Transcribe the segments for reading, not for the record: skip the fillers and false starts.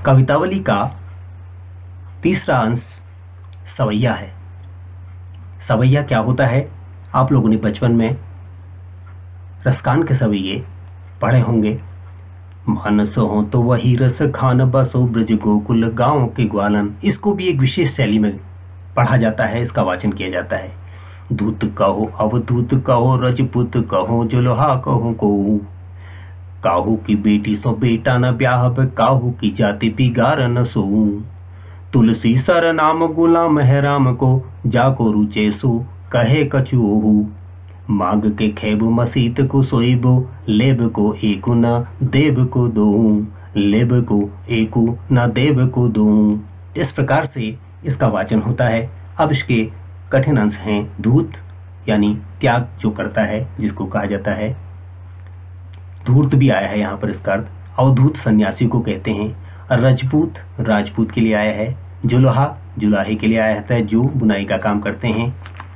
कवितावली का तीसरा अंश सवैया है। सवैया क्या होता है? आप लोगों ने बचपन में रसकान के सवैये पढ़े होंगे। मानस हो तो वही रस खान, बसो ब्रज गोकुल गाँव के ग्वालन। इसको भी एक विशेष शैली में पढ़ा जाता है, इसका वाचन किया जाता है। दूत कहो अवधूत कहो, रजपूत कहो जुल्हा कहो को, काहू की बेटी सो बेटा न ब्याह, काहू की जाति बिगार न सो। तुलसी सर नाम गुलाम है राम को, जाको रुचे सो कहे कछुओहू। मांग के खेबु मसीत को सोईबो, लेब को एकु न देव को दो, लेब को एकु न देव को दो। इस प्रकार से इसका वाचन होता है। अब इसके कठिन अंश हैं धूत, यानी त्याग जो करता है, जिसको कहा जाता है। धूर्त भी आया है यहाँ पर इसका अर्थ। अवधूत सन्यासी को कहते हैं। रजपूत राजपूत के लिए आया है। जुल्हा जुलाहे के लिए आया है, जो बुनाई का काम करते हैं,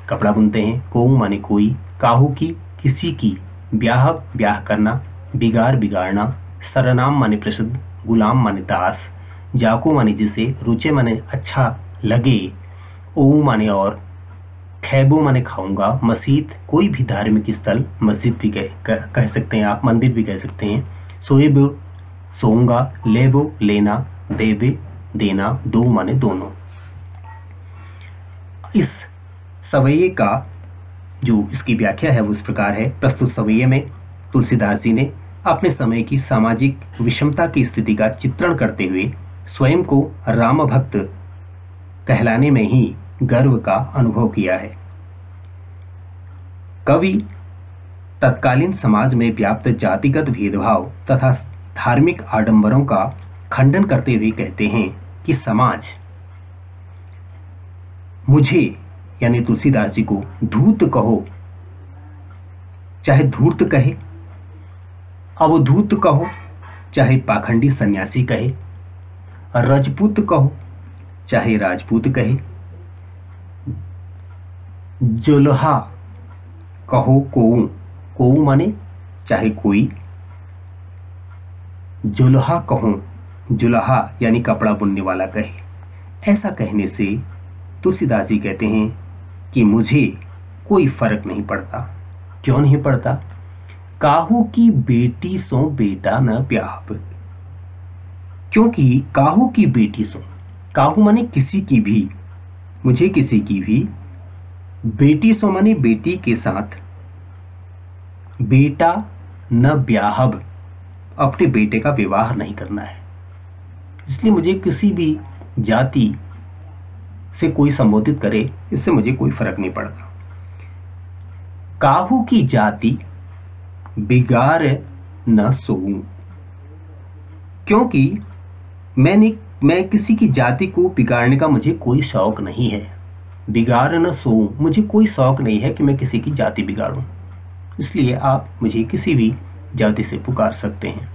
कपड़ा बुनते हैं। को माने कोई, काहू की किसी की, ब्याह ब्याह करना, बिगाड़ बिगाड़ना, सरनाम माने प्रसिद्ध, गुलाम माने दास, जाको माने जिसे, रुचे माने अच्छा लगे, ओ माने और, खैबो माने खाऊंगा, मसीत कोई भी धार्मिक स्थल, मस्जिद भी कह सकते हैं आप, मंदिर भी कह सकते हैं। सोएब सोऊंगा, लेबो लेना, देबे देना, दो माने दोनों। इस सवैये का जो इसकी व्याख्या है वो इस प्रकार है। प्रस्तुत सवैये में तुलसीदास जी ने अपने समय की सामाजिक विषमता की स्थिति का चित्रण करते हुए स्वयं को राम भक्त कहलाने में ही गर्व का अनुभव किया है। कवि तत्कालीन समाज में व्याप्त जातिगत भेदभाव तथा धार्मिक आडंबरों का खंडन करते हुए कहते हैं कि समाज मुझे यानी तुलसीदास जी को धूत कहो, चाहे धूर्त कहे, अवधूत कहो, चाहे पाखंडी सन्यासी कहे, रजपूत कहो, चाहे राजपूत कहे, जुल्हा कहो, को माने चाहे कोई, जुल्हा कहो, जुल्हा यानी कपड़ा बुनने वाला कहे। ऐसा कहने से तुलसीदास जी कहते हैं कि मुझे कोई फर्क नहीं पड़ता। क्यों नहीं पड़ता? काहू की बेटी सो बेटा न ब्याह। क्योंकि काहू की बेटी सो, काहू माने किसी की भी, मुझे किसी की भी, बेटी सो माने बेटी के साथ, बेटा न ब्याहब, अपने बेटे का विवाह नहीं करना है। इसलिए मुझे किसी भी जाति से कोई संबोधित करे, इससे मुझे कोई फर्क नहीं पड़ता। काहू की जाति बिगाड़ न सोऊं। क्योंकि मैं किसी की जाति को बिगाड़ने का मुझे कोई शौक नहीं है। बिगाड़ न सोऊं, मुझे कोई शौक नहीं है कि मैं किसी की जाति बिगाड़ूं। इसलिए आप मुझे किसी भी जाति से पुकार सकते हैं।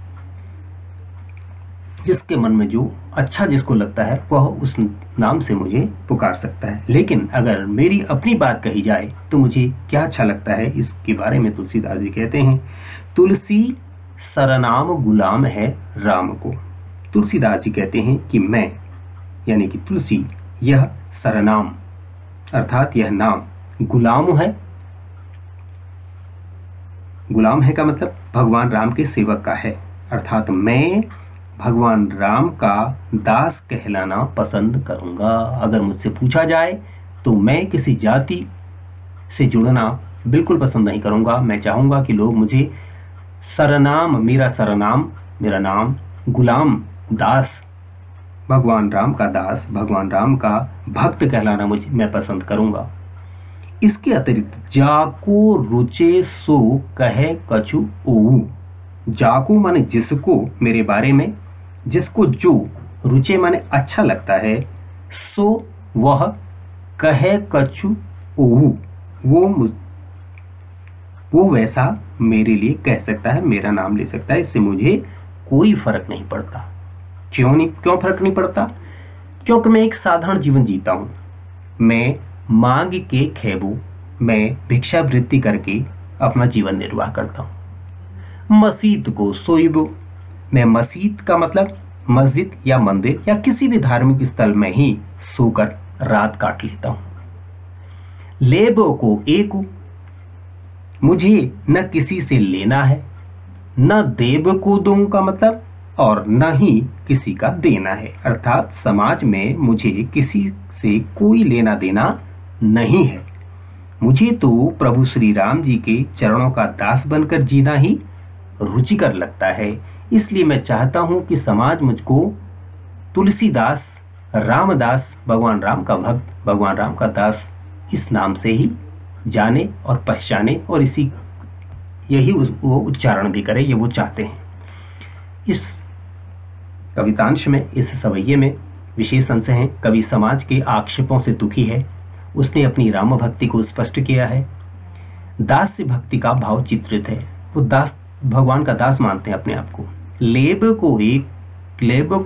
जिसके मन में जो अच्छा जिसको लगता है वह उस नाम से मुझे पुकार सकता है। लेकिन अगर मेरी अपनी बात कही जाए तो मुझे क्या अच्छा लगता है, इसके बारे में तुलसीदास जी कहते हैं, तुलसी सरनाम गुलाम है राम को। तुलसीदास जी कहते हैं कि मैं यानी कि तुलसी यह सरनाम अर्थात यह नाम गुलाम है। गुलाम है का मतलब भगवान राम के सेवक का है, अर्थात मैं भगवान राम का दास कहलाना पसंद करूंगा। अगर मुझसे पूछा जाए तो मैं किसी जाति से जुड़ना बिल्कुल पसंद नहीं करूंगा। मैं चाहूंगा कि लोग मुझे सरनाम, मेरा नाम गुलाम, दास, भगवान राम का दास, भगवान राम का भक्त कहलाना मैं पसंद करूंगा। इसके अतिरिक्त जाको रुचे सो कहे कछु ओऊ। जाको माने जिसको, मेरे बारे में जिसको जो, रुचे माने अच्छा लगता है, सो वह, कहे कछु ओऊ वो वैसा मेरे लिए कह सकता है, मेरा नाम ले सकता है। इससे मुझे कोई फर्क नहीं पड़ता। क्यों फर्क नहीं पड़ता? क्योंकि मैं एक साधारण जीवन जीता हूं। मैं मांग के खेबू, मैं भिक्षावृत्ति करके अपना जीवन निर्वाह करता हूं। मसीत को सोईबो, मैं मसीत का मतलब मस्जिद या मंदिर या किसी भी धार्मिक स्थल में ही सोकर रात काट लेता हूं। लेबो को एकु, मुझे न किसी से लेना है, न देव को दूं का मतलब, और न ही किसी का देना है। अर्थात समाज में मुझे किसी से कोई लेना देना नहीं है। मुझे तो प्रभु श्री राम जी के चरणों का दास बनकर जीना ही रुचिकर लगता है। इसलिए मैं चाहता हूं कि समाज मुझको तुलसीदास, रामदास, भगवान राम का भक्त, भगवान राम का दास इस नाम से ही जाने और पहचाने, और यही वो उच्चारण भी करे, ये वो चाहते हैं। इस कवितांश में, इस सवैये में विशेष अंश हैं। कवि समाज के आक्षेपों से दुखी है। उसने अपनी राम भक्ति को स्पष्ट किया है। दास भक्ति का भाव चित्रित है। वो दास, भगवान का दास मानते हैं अपने आप को। लेब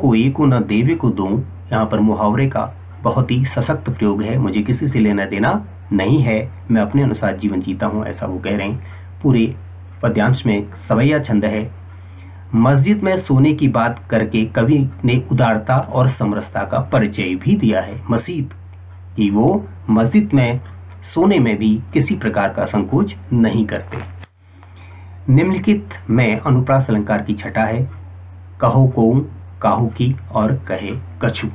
को एक न देव को दूं, यहाँ पर मुहावरे का बहुत ही सशक्त प्रयोग है। मुझे किसी से लेना देना नहीं है, मैं अपने अनुसार जीवन जीता हूँ, ऐसा वो कह रहे हैं। पूरे पद्यांश में सवैया छंद है। मस्जिद में सोने की बात करके कवि ने उदारता और समरसता का परिचय भी दिया है। मस्जिद कि वो मस्जिद में सोने में भी किसी प्रकार का संकोच नहीं करते। निम्नलिखित में अनुप्रास अलंकार की छटा है। कहो को, काहू की और कहे कछु।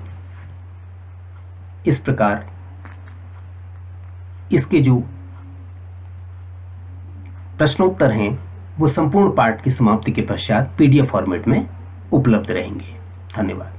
इस प्रकार इसके जो प्रश्नोत्तर हैं वो संपूर्ण पाठ की समाप्ति के पश्चात PDF फॉर्मेट में उपलब्ध रहेंगे। धन्यवाद।